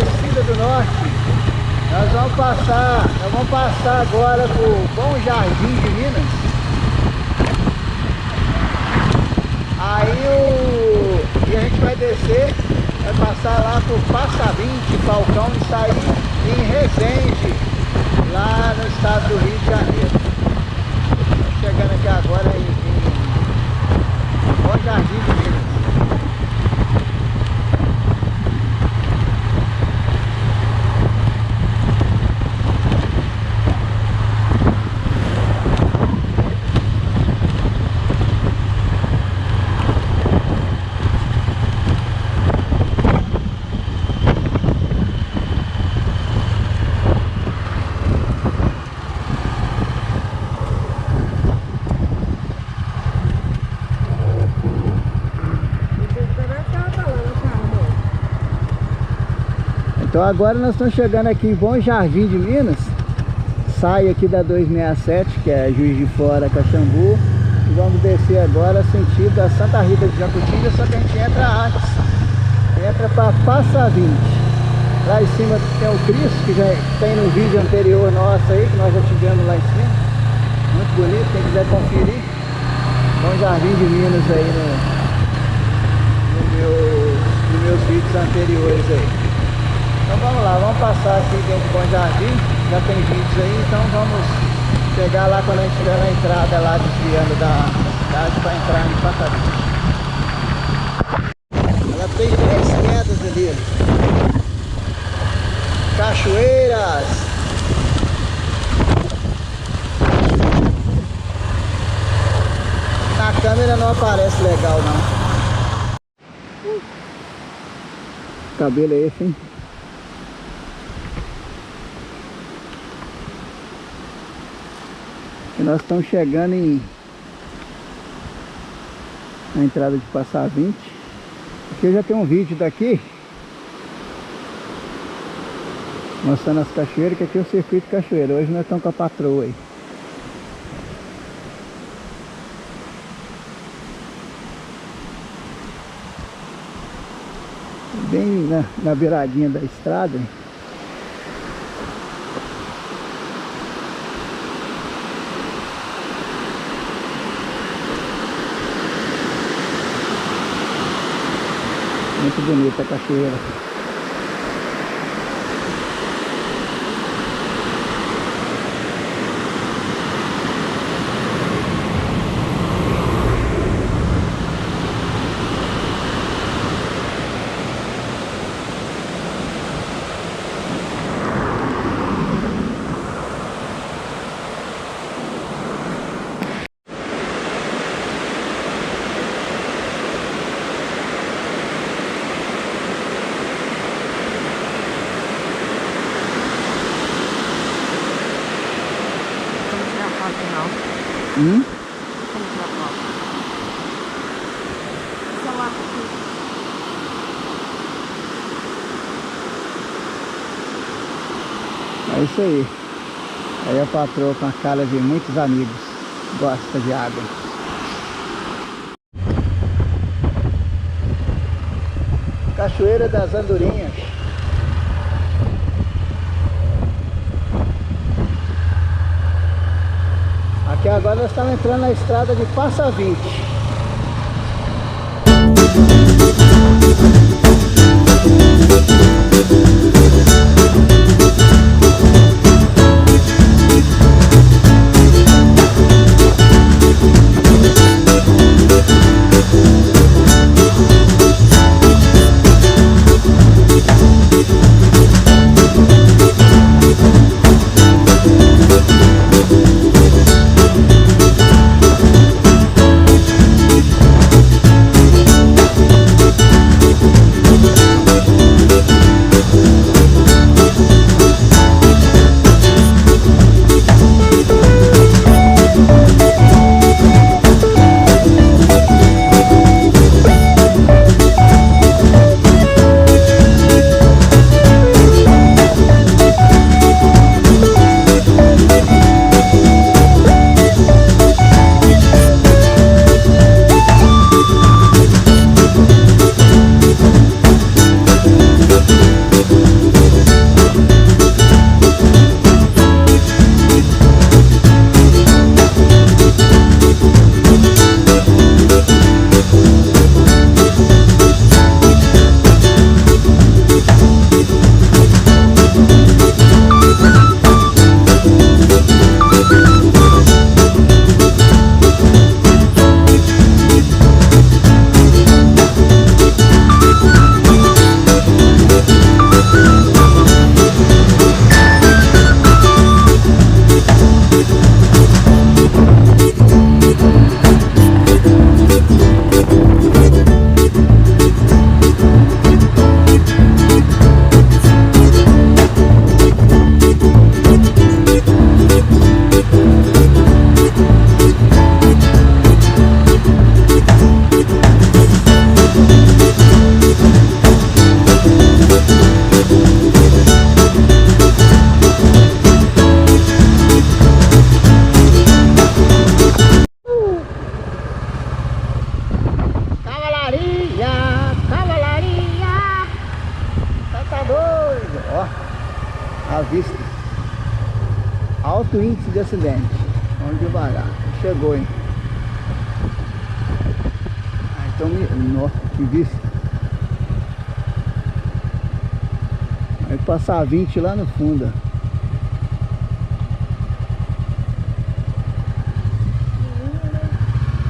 Aparecida do Norte. Nós vamos passar agora por Bom Jardim de Minas. E a gente vai descer, vai passar lá por Passa, Vinte, Falcão e sair em Resende, lá no estado do Rio de Janeiro. Estamos chegando aqui agora em Bom Jardim de Minas. Então agora nós estamos chegando aqui em Bom Jardim de Minas. Sai aqui da 267, que é Juiz de Fora, Caxambu. E vamos descer agora sentido a Santa Rita de Jacutinga, só que a gente entra antes. Entra para Passa Vinte. Lá em cima tem o Cristo, que já tem no vídeo anterior nosso aí, que nós já tivemos lá em cima. Muito bonito, quem quiser conferir. Bom Jardim de Minas aí nos meus vídeos anteriores aí. Então vamos lá, vamos passar aqui dentro do Bom Jardim, já tem vídeos aí, então vamos chegar lá quando a gente estiver na entrada lá, desviando da cidade para entrar em Passa Vinte. Ela tem 3 quedas ali. Cachoeiras. Na câmera não aparece legal não. Cabelo é esse, hein? E nós estamos chegando na entrada de Passa Vinte. Aqui eu já tenho um vídeo daqui mostrando as cachoeiras, que aqui é o circuito cachoeira. Hoje nós estamos com a patroa aí. Bem na beiradinha da estrada. Muito bonita a cachoeira. É isso aí. Aí a patroa com a cara de muitos amigos. Gosta de água. Cachoeira das Andorinhas. Aqui agora nós estamos entrando na estrada de Passa Vinte. Ó, a vista. Alto índice de acidente. Vamos devagar. Chegou, hein? Ah, então, nossa, que vista. Vai passar 20 lá no fundo.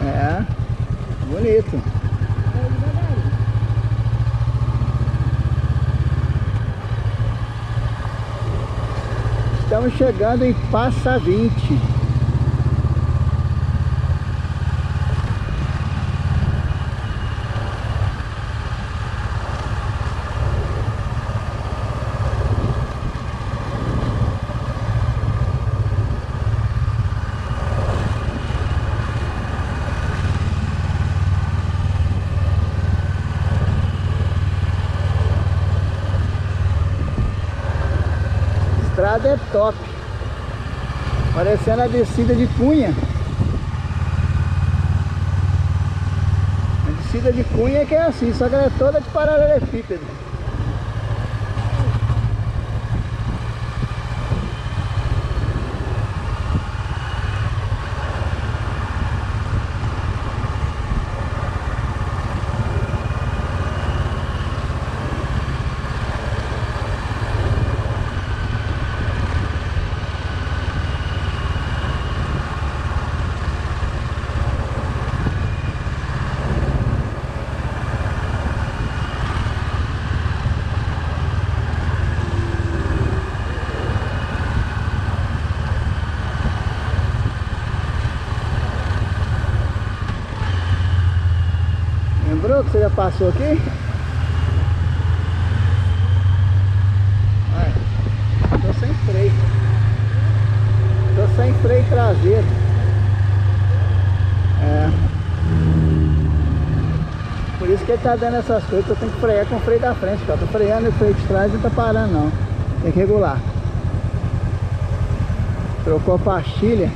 É, bonito. Estamos chegando em Passa, Vinte. A estrada é top, parecendo a descida de Cunha. A descida de Cunha que é assim, só que ela é toda de paralelepípedo. Lembrou que você já passou aqui? Olha, tô sem freio. Tô sem freio traseiro. É. Por isso que ele tá dando essas coisas, eu tenho que frear com o freio da frente, cara. Tô freando e o freio de trás não tá parando não. Tem que regular. Trocou a pastilha.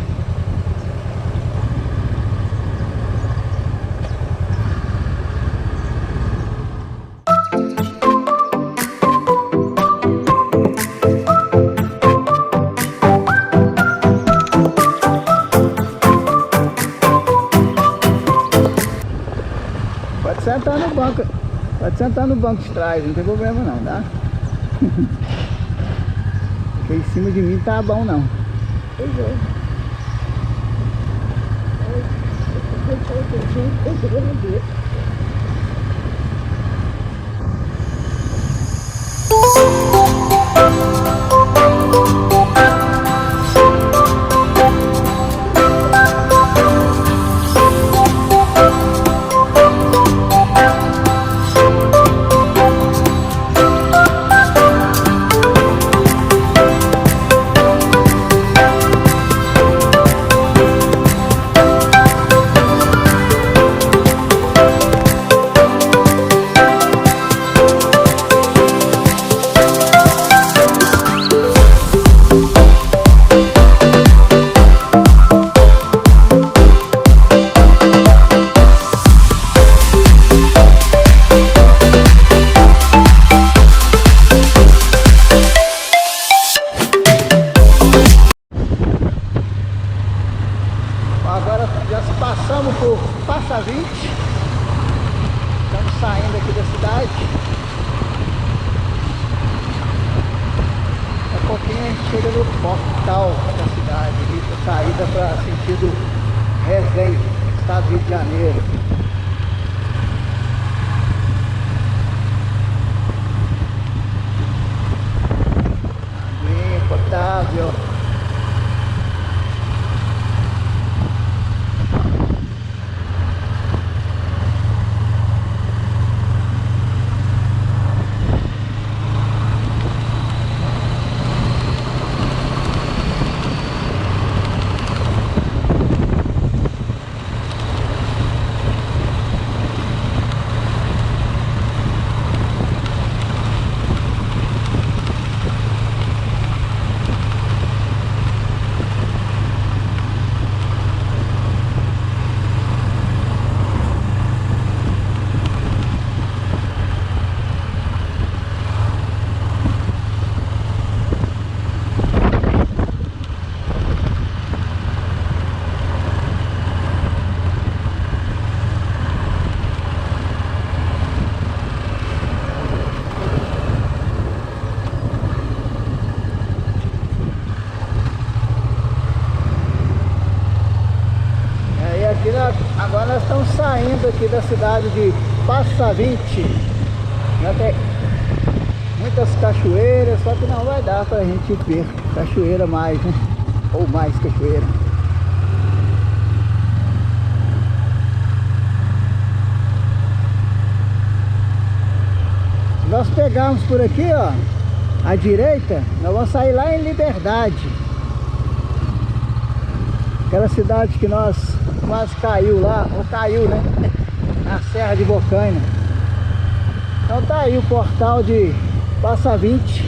Pode sentar no banco de trás, não tem problema não, tá? Porque em cima de mim tá bom não. Pois é. Passamos por Passa, Vinte. Estamos saindo aqui da cidade. Daqui a pouquinho a gente chega no portal da cidade, ali, a saída para sentido Resende, estado do Rio de Janeiro. Aguinha potável. aqui da cidade de Passa, Vinte. Já tem muitas cachoeiras, só que não vai dar pra gente ver cachoeira mais, né? Ou mais cachoeira. Se nós pegarmos por aqui, ó, à direita, nós vamos sair lá em Liberdade. Aquela cidade que nós quase caiu lá, ou caiu, né? Na Serra de Bocaina. Então tá aí o portal de Passa Vinte.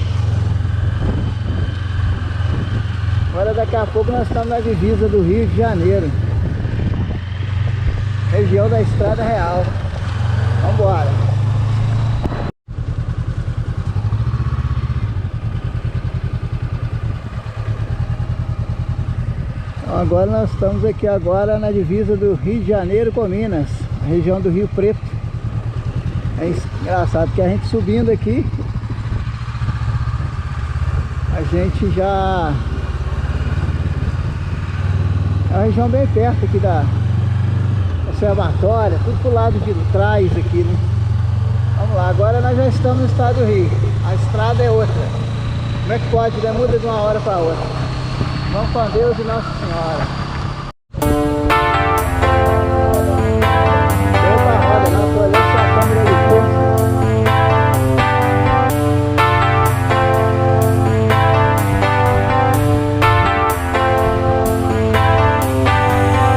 Agora daqui a pouco nós estamos na divisa do Rio de Janeiro, região da Estrada Real. Vamos embora. Então agora nós estamos aqui agora na divisa do Rio de Janeiro com Minas, a região do Rio Preto. É engraçado que a gente subindo aqui, a gente já... É uma região bem perto aqui da observatória, tudo pro lado de trás aqui, né? Vamos lá, agora nós já estamos no estado do Rio. A estrada é outra. Como é que pode, né? Muda de uma hora para outra. Vamos com Deus e Nossa Senhora. Deu pra roda, não, tô olhando se a câmera de força.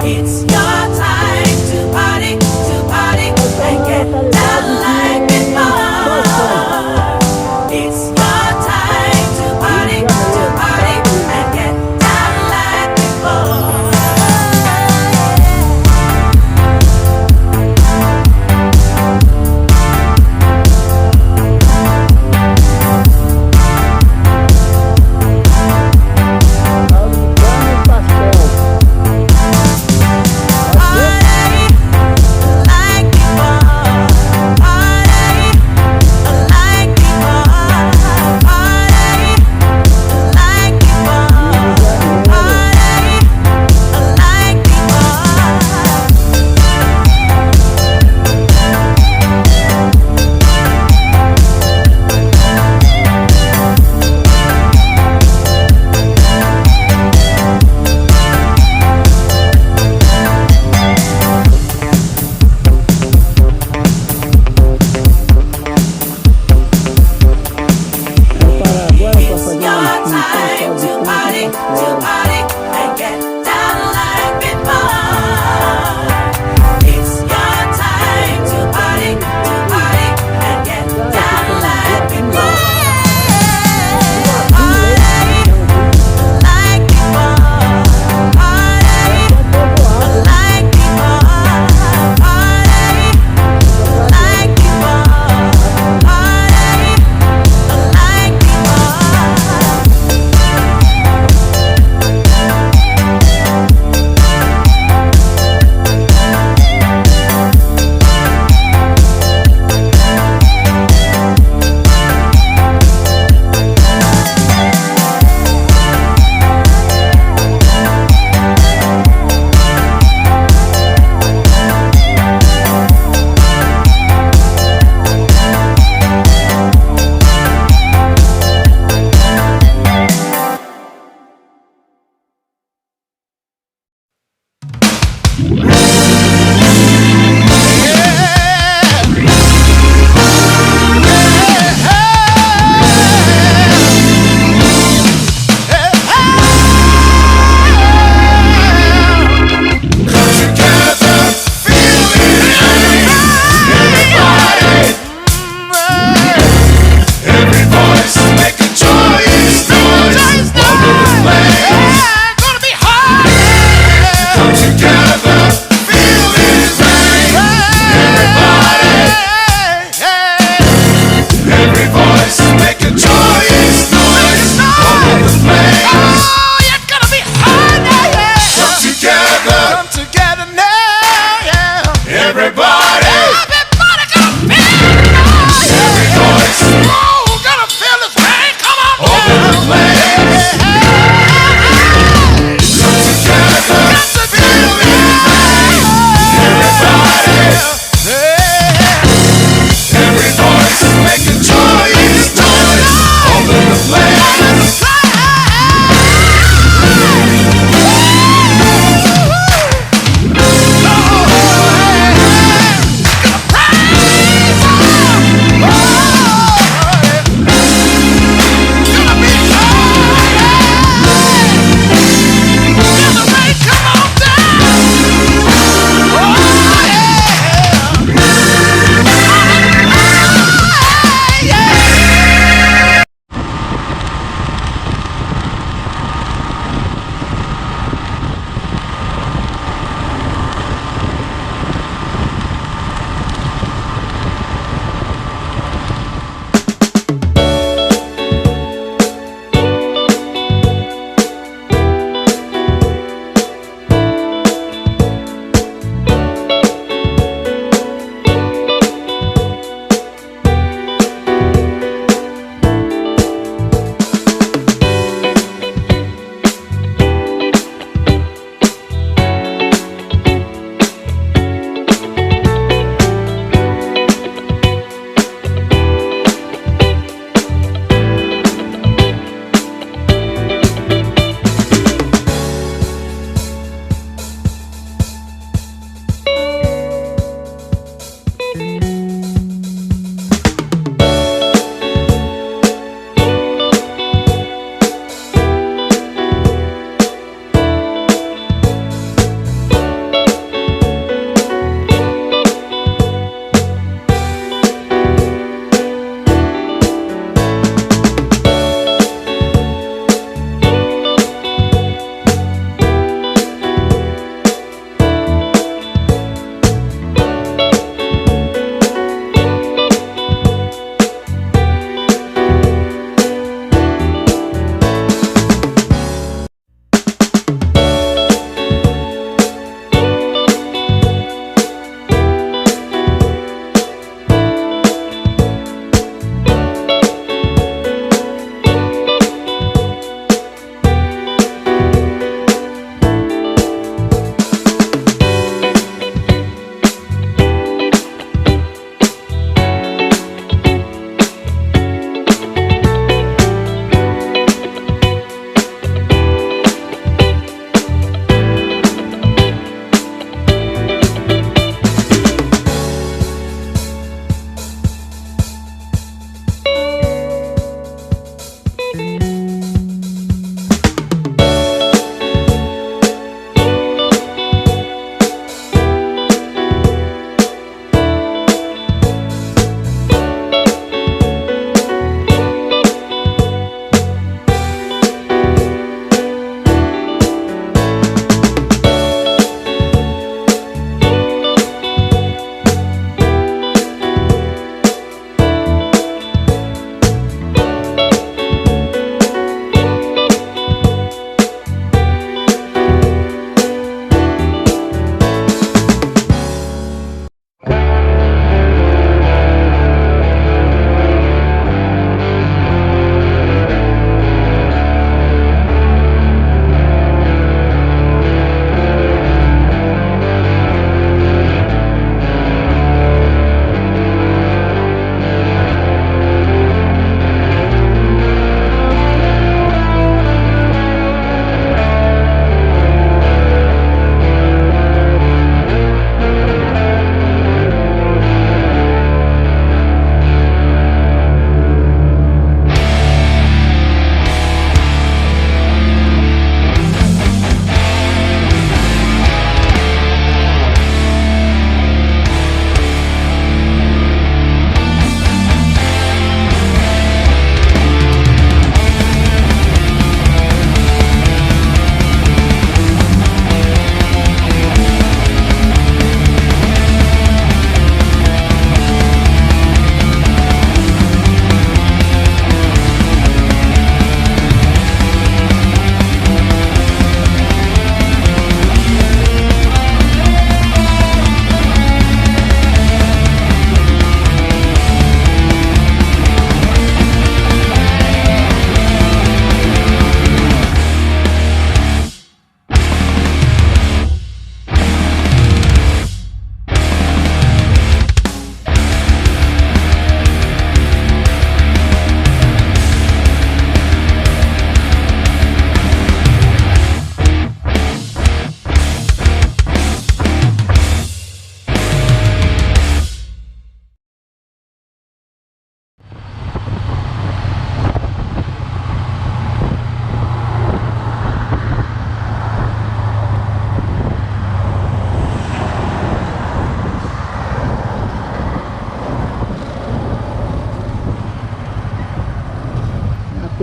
It's your time to party and get down like before. It's your time to party and get down like before.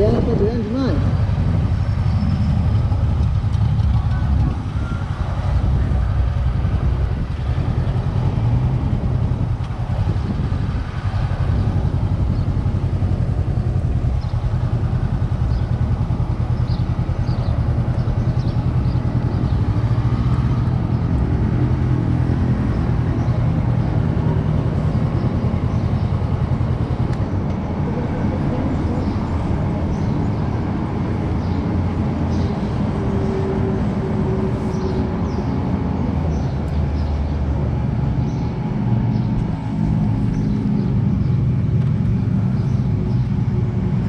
perna tá grande demais.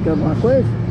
Quer alguma coisa?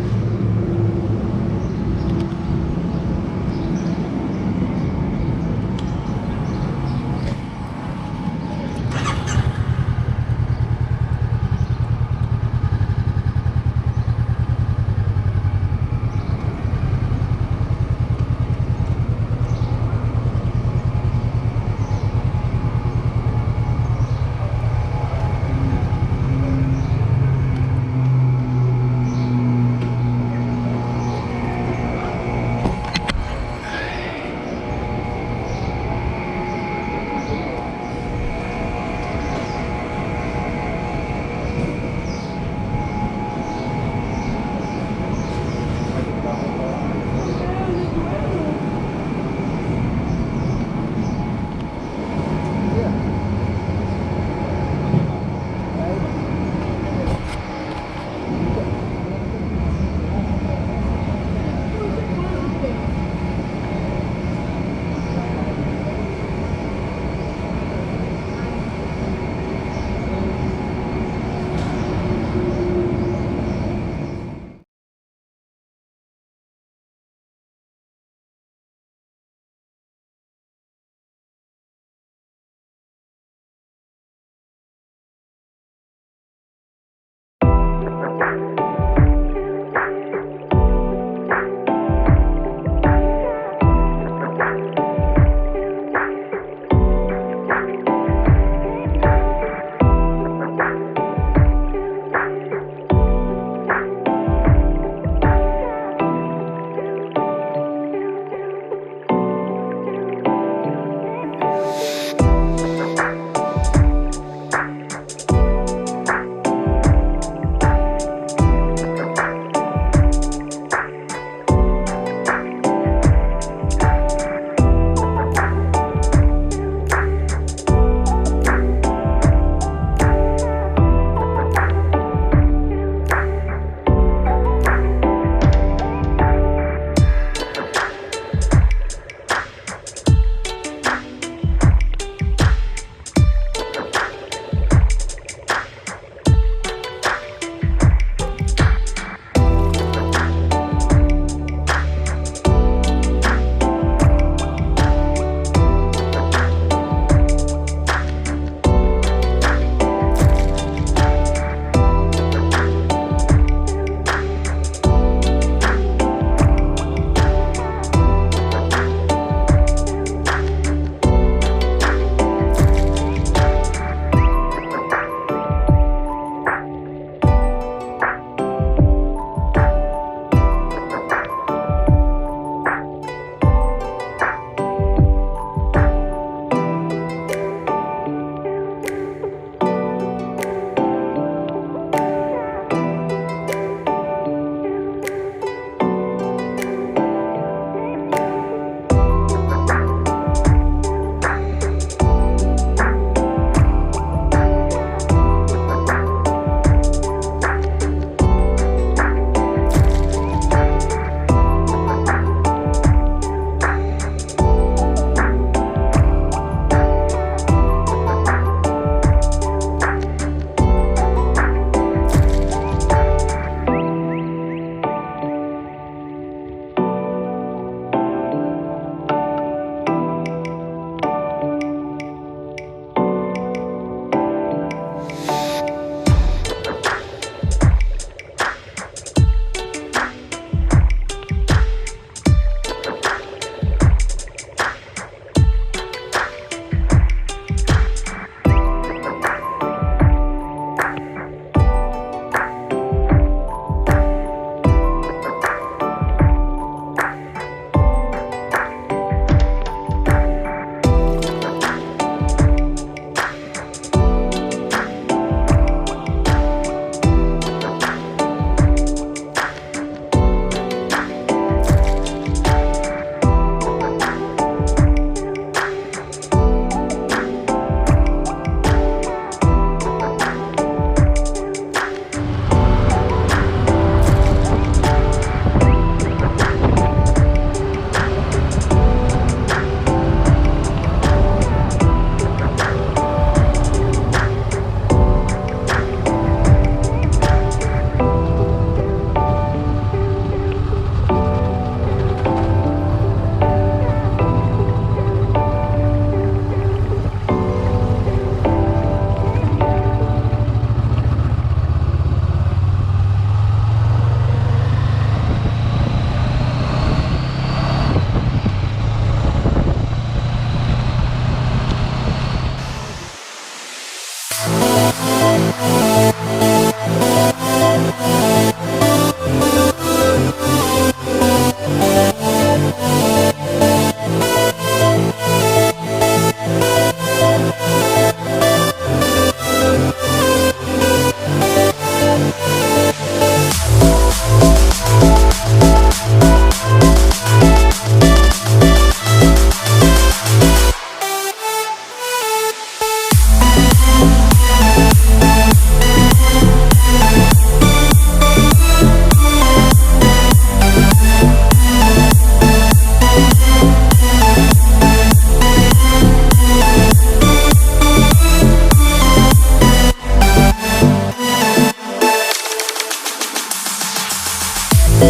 I'm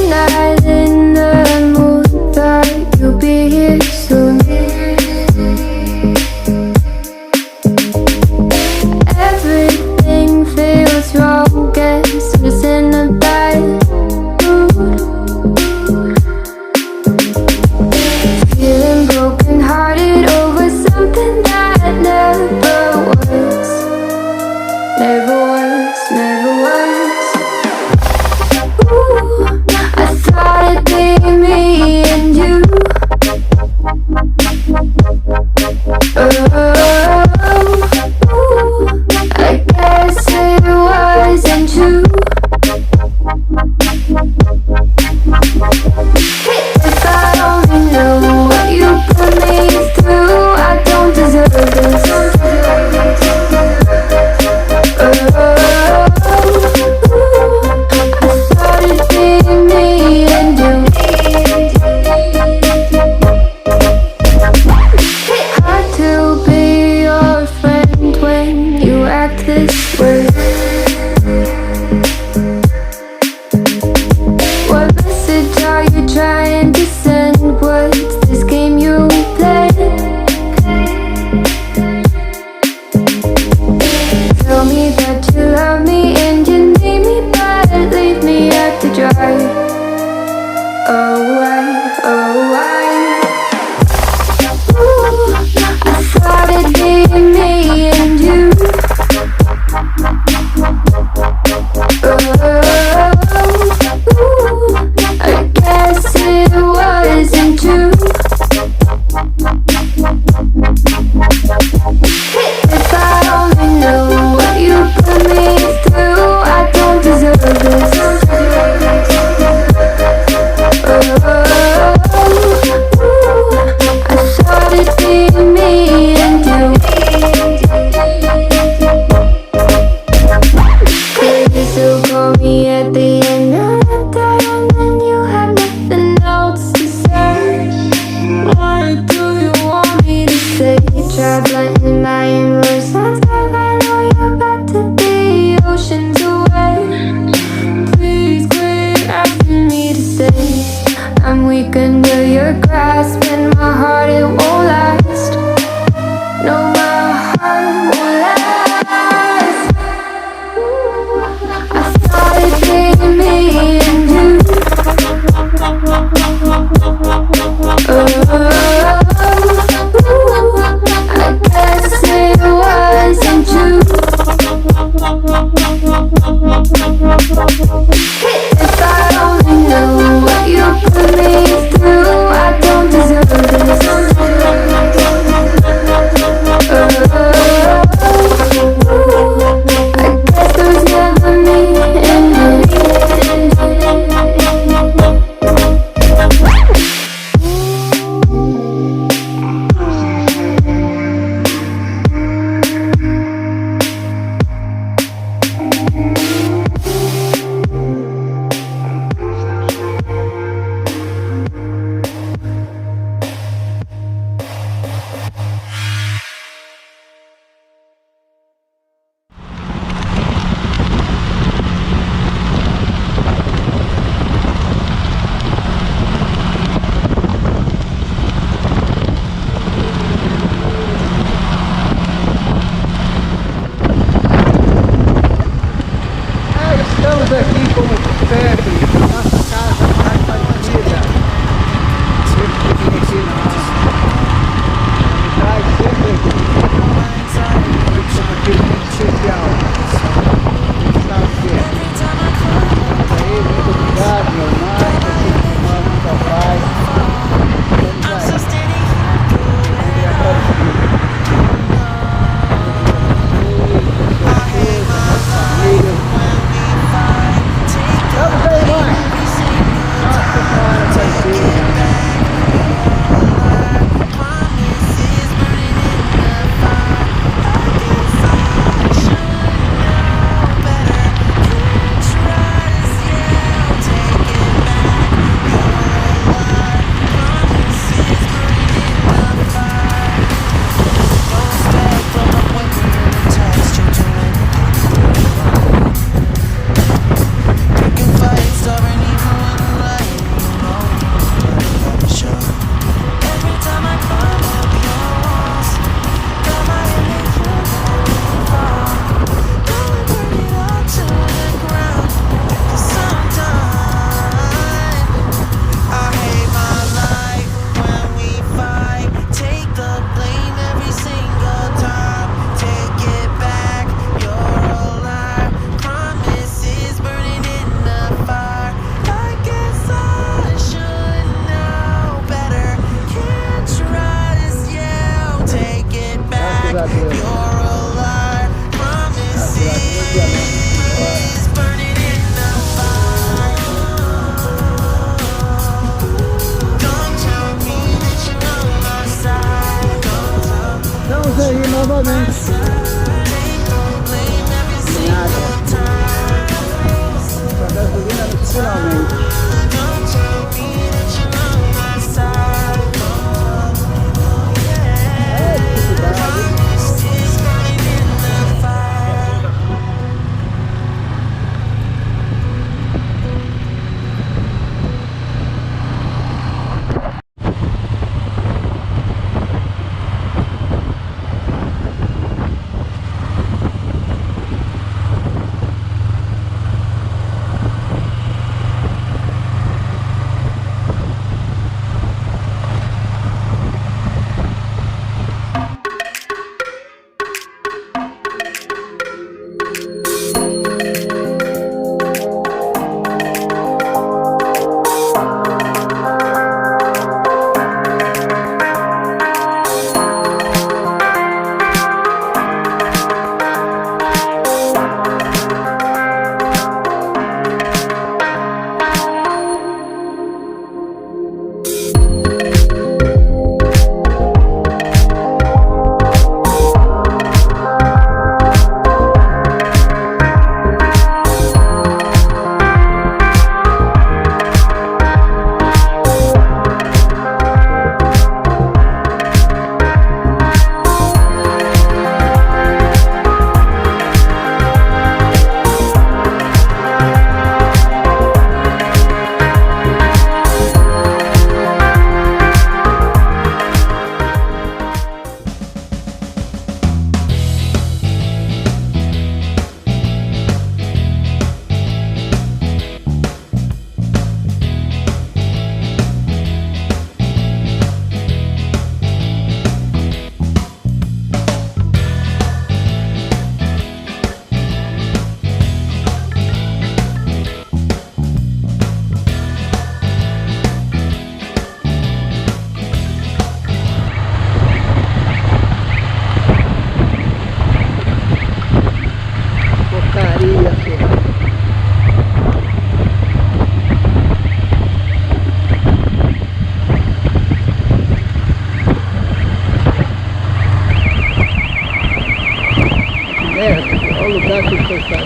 not in the mood, but you'll be here soon. Everything feels wrong, guess I'm just in a bad mood. Feeling broken hearted over something that never was. Never was, never was. Ooh, I thought it'd be me and you. Ooh, I guess it wasn't true. If I only knew what you put me through, I don't deserve this. I thought it'd be me and you.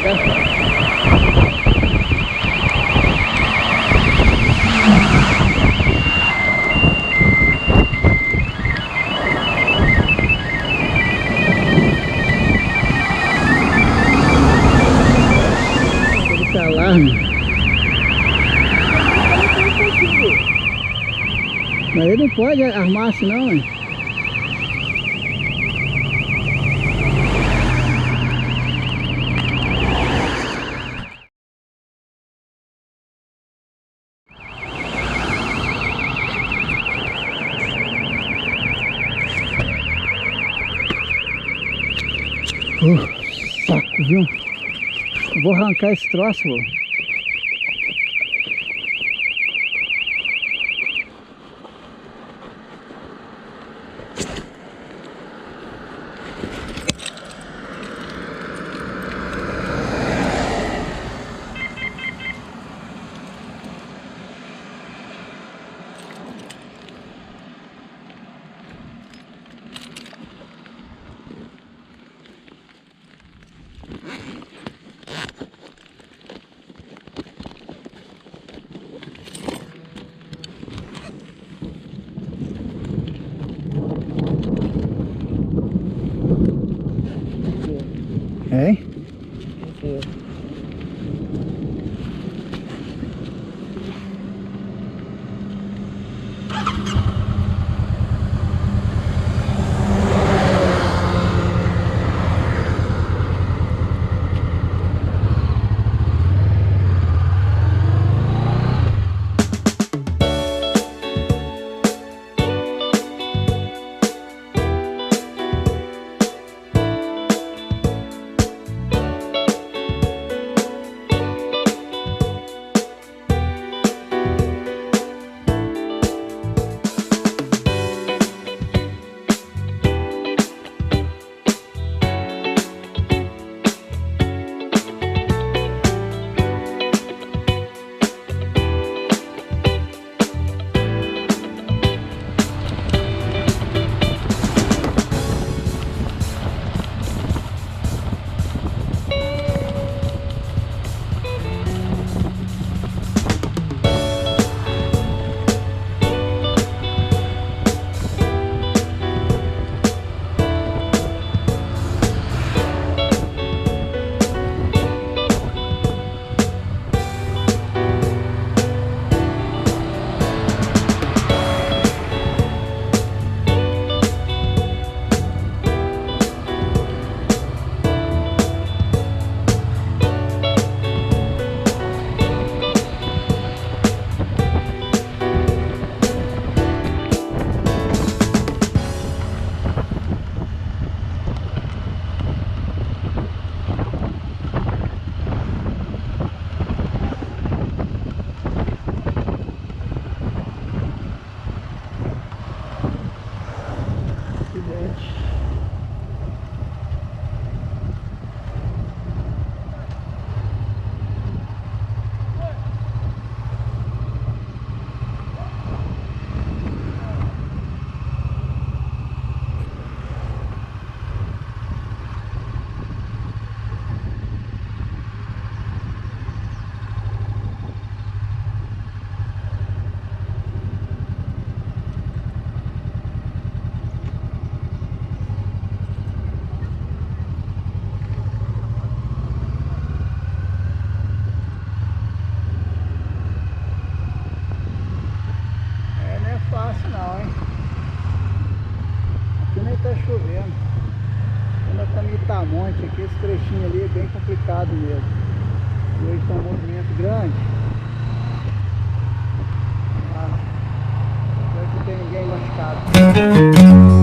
Esse alarme. Mas ele não pode armar assim não, hein? Saco, viu? Eu vou arrancar esse troço, vô. Hein? Tá chovendo. Quando tá meio tamonte aqui, esse trechinho ali é bem complicado mesmo. E hoje tá um movimento grande. Espero que não tem ninguém machucado.